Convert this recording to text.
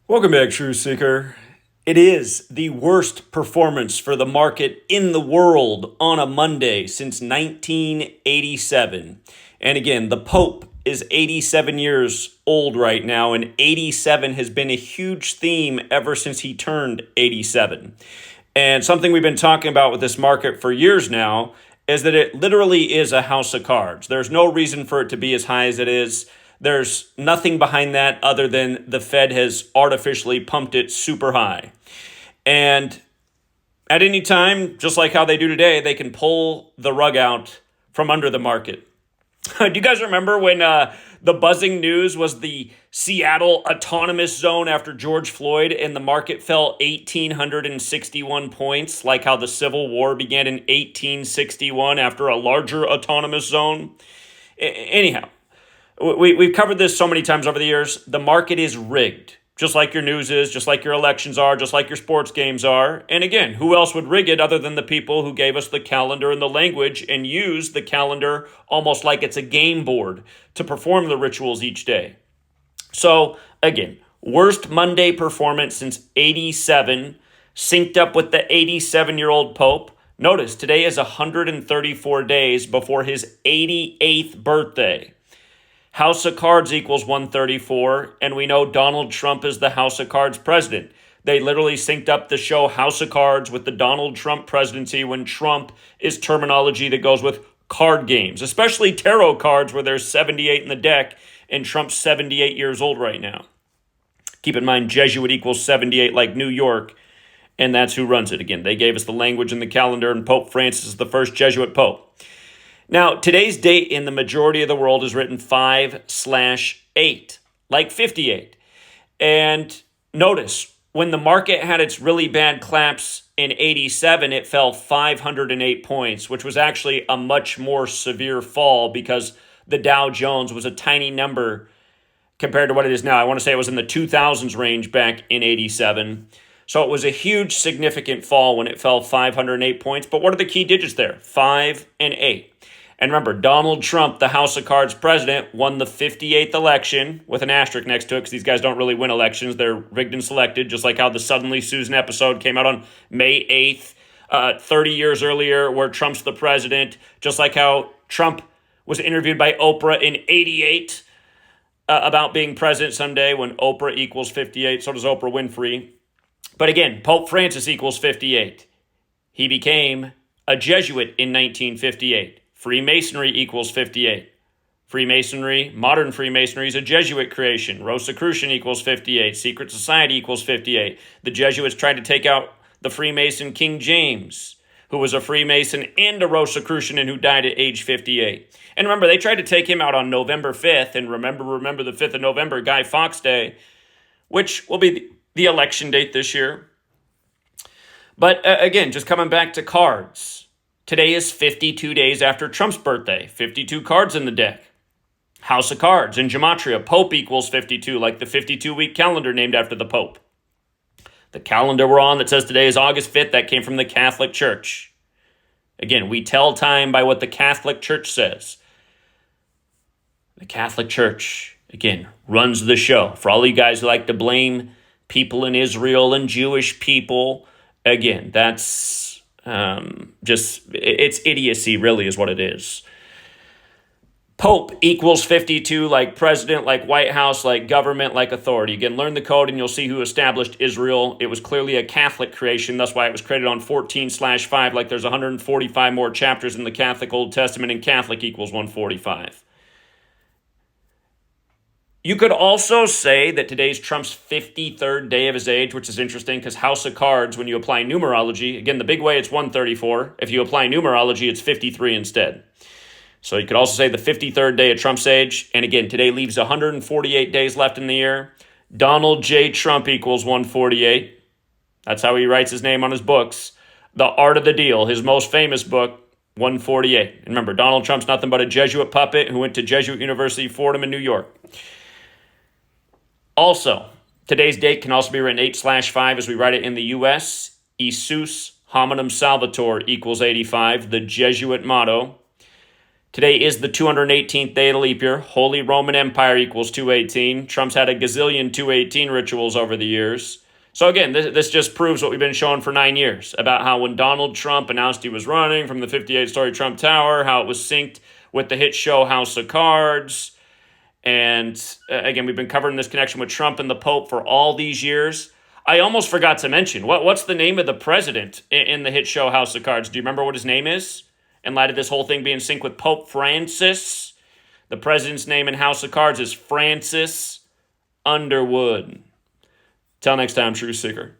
Welcome back, True Seeker. It is the worst performance for the market in the world on a Monday since 1987. And again, the Pope is 87 years old right now, and 87 has been a huge theme ever since he turned 87. And something we've been talking about with this market for years now is that it literally is a house of cards. There's no reason for it to be as high as it is. There's nothing behind that other than the Fed has artificially pumped it super high. And at any time, just like how they do today, they can pull the rug out from under the market. Do you guys remember when the buzzing news was the Seattle autonomous zone after George Floyd and the market fell 1,861 points, like how the Civil War began in 1861 after a larger autonomous zone? Anyhow. We've covered this so many times over the years. The market is rigged, just like your news is, just like your elections are, just like your sports games are. And again, who else would rig it other than the people who gave us the calendar and the language and use the calendar almost like it's a game board to perform the rituals each day? So again, worst Monday performance since 87, synced up with the 87-year-old Pope. Notice today is 134 days before his 88th birthday. House of Cards equals 134, and we know Donald Trump is the House of Cards president. They literally synced up the show House of Cards with the Donald Trump presidency when Trump is terminology that goes with card games, especially tarot cards where there's 78 in the deck, and Trump's 78 years old right now. Keep in mind, Jesuit equals 78 like New York, and that's who runs it. Again, they gave us the language and the calendar, and Pope Francis is the first Jesuit pope. Now, today's date in the majority of the world is written 5/8, like 58. And notice, when the market had its really bad collapse in 87, it fell 508 points, which was actually a much more severe fall because the Dow Jones was a tiny number compared to what it is now. I want to say it was in the 2000s range back in 87. So it was a huge, significant fall when it fell 508 points. But what are the key digits there? 5 and 8. And remember, Donald Trump, the House of Cards president, won the 58th election with an asterisk next to it because these guys don't really win elections. They're rigged and selected, just like how the Suddenly Susan episode came out on May 8th, 30 years earlier, where Trump's the president, just like how Trump was interviewed by Oprah in 88 about being president someday when Oprah equals 58. So does Oprah Winfrey. But again, Pope Francis equals 58. He became a Jesuit in 1958. Freemasonry equals 58. Freemasonry, modern Freemasonry is a Jesuit creation. Rosicrucian equals 58. Secret Society equals 58. The Jesuits tried to take out the Freemason King James, who was a Freemason and a Rosicrucian and who died at age 58. And remember, they tried to take him out on November 5th, and remember the 5th of November, Guy Fawkes Day, which will be the election date this year. But again, just coming back to cards. Today is 52 days after Trump's birthday. 52 cards in the deck. House of Cards in Gematria. Pope equals 52, like the 52-week calendar named after the Pope. The calendar we're on that says today is August 5th, that came from the Catholic Church. Again, we tell time by what the Catholic Church says. The Catholic Church, again, runs the show. For all you guys who like to blame people in Israel and Jewish people, again, that's it's idiocy, really, is what it is. Pope equals 52, like president, like White House, like government, like authority. Again, learn the code and you'll see who established Israel. It was clearly a Catholic creation. That's why it was created on 14/5, like there's 145 more chapters in the Catholic Old Testament, and Catholic equals 145. You could also say that today's Trump's 53rd day of his age, which is interesting because House of Cards, when you apply numerology, again, the big way it's 134. If you apply numerology, it's 53 instead. So you could also say the 53rd day of Trump's age. And again, today leaves 148 days left in the year. Donald J. Trump equals 148. That's how he writes his name on his books. The Art of the Deal, his most famous book, 148. And remember, Donald Trump's nothing but a Jesuit puppet who went to Jesuit University, Fordham in New York. Also, today's date can also be written 8/5 as we write it in the U.S. Isus hominum salvator equals 85, the Jesuit motto. Today is the 218th day of the leap year. Holy Roman Empire equals 218. Trump's had a gazillion 218 rituals over the years. So again, this just proves what we've been showing for 9 years about how when Donald Trump announced he was running from the 58-story Trump Tower, how it was synced with the hit show House of Cards. And again, we've been covering this connection with Trump and the Pope for all these years. I almost forgot to mention, what's the name of the president in the hit show House of Cards? Do you remember what his name is? In light of this whole thing being in sync with Pope Francis, the president's name in House of Cards is Francis Underwood. Till next time, True Seeker.